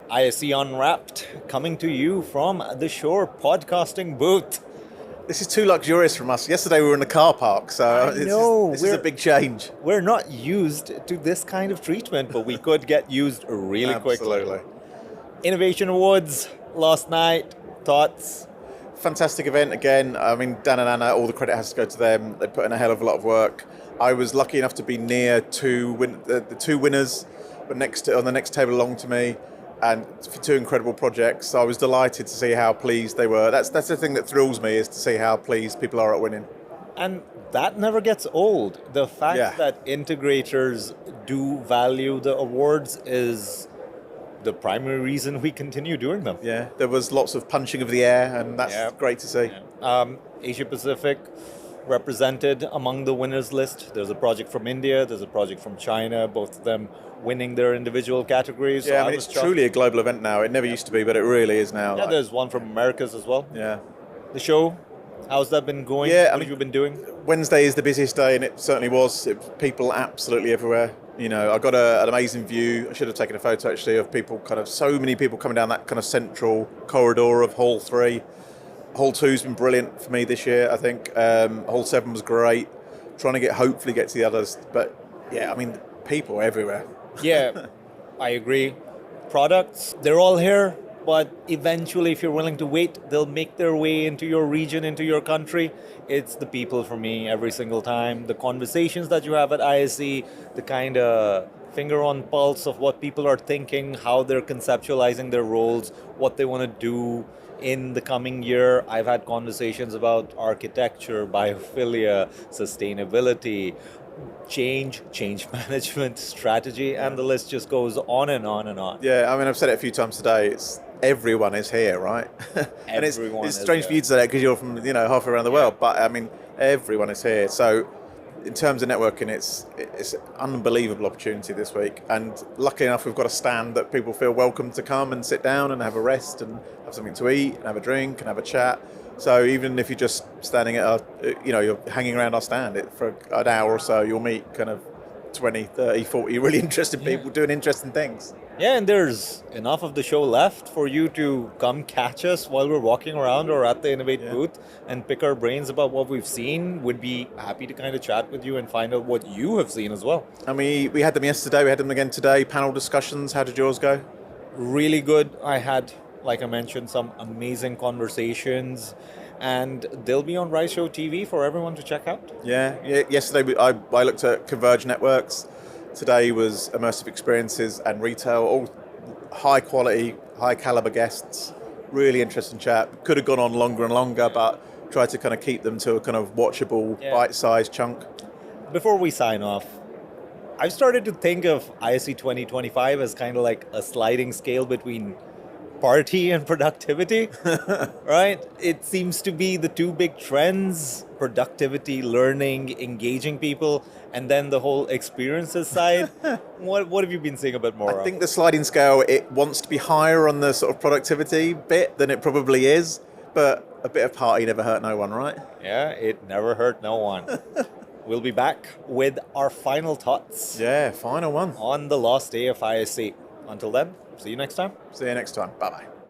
ISE Unwrapped, coming to you from the Shore podcasting booth. This is too luxurious from us. Yesterday we were in the car park, so this is a big change. We're not used to this kind of treatment, but we could get used really quickly. Absolutely. Inavation Awards last night, thoughts? Fantastic event again. I mean, Dan and Anna, all the credit has to go to them. They put in a hell of a lot of work. I was lucky enough to be near the two winners, but on the next table along to me, and for two incredible projects. So I was delighted to see how pleased they were. That's the thing that thrills me, is to see how pleased people are at winning. And that never gets old. The fact that integrators do value the awards is the primary reason we continue doing them. Yeah, there was lots of punching of the air, and that's great to see. Asia Pacific represented among the winners list. There's a project from India, there's a project from China, both of them winning their individual categories. Yeah, so I mean, it's truly a global event now. It never used to be, but it really is now. Yeah, there's one from Americas as well. Yeah. The show, how's that been going? Yeah, what have you been doing? Wednesday is the busiest day, and it certainly was. People absolutely everywhere. You know, I got an amazing view. I should have taken a photo actually of people, so many people coming down that kind of central corridor of Hall 3. Hall 2's been brilliant for me this year, I think. Hall 7 was great. Trying to hopefully get to the others. But yeah, I mean, people everywhere. Yeah, I agree. Products, they're all here, but eventually, if you're willing to wait, they'll make their way into your region, into your country. It's the people for me every single time. The conversations that you have at ISE, the kind of finger on pulse of what people are thinking, how they're conceptualizing their roles, what they want to do in the coming year. I've had conversations about architecture, biophilia, sustainability, change management, strategy, and the list just goes on and on and on. Yeah, I mean, I've said it a few times today. Everyone is here, right? And it's strange for you to say that because you're from halfway around the world, but I mean, everyone is here. So in terms of networking, it's an unbelievable opportunity this week. And luckily enough, we've got a stand that people feel welcome to come and sit down and have a rest and have something to eat and have a drink and have a chat. So even if you're just standing at you're hanging around our stand for an hour or so, you'll meet kind of 20, 30, 40 really interesting people doing interesting things. Yeah, and there's enough of the show left for you to come catch us while we're walking around or at the Innovate booth and pick our brains about what we've seen. Would be happy to kind of chat with you and find out what you have seen as well. And we had them yesterday, we had them again today, panel discussions. How did yours go? Really good. I had, like I mentioned, some amazing conversations, and they'll be on Rise Show TV for everyone to check out. Yeah. Yesterday I looked at Converge Networks. Today was immersive experiences and retail, all high quality, high caliber guests. Really interesting chat. Could have gone on longer and longer, but tried to kind of keep them to a kind of watchable, bite-sized chunk. Before we sign off, I've started to think of ISE 2025 as kind of like a sliding scale between party and productivity, right? It seems to be the two big trends: productivity, learning, engaging people, and then the whole experiences side. What have you been seeing a bit more? I think the sliding scale, it wants to be higher on the sort of productivity bit than it probably is, but a bit of party never hurt no one, right? Yeah, it never hurt no one. We'll be back with our final thoughts. Yeah, final one. On the last day of ISE. Until then, see you next time. See you next time. Bye-bye.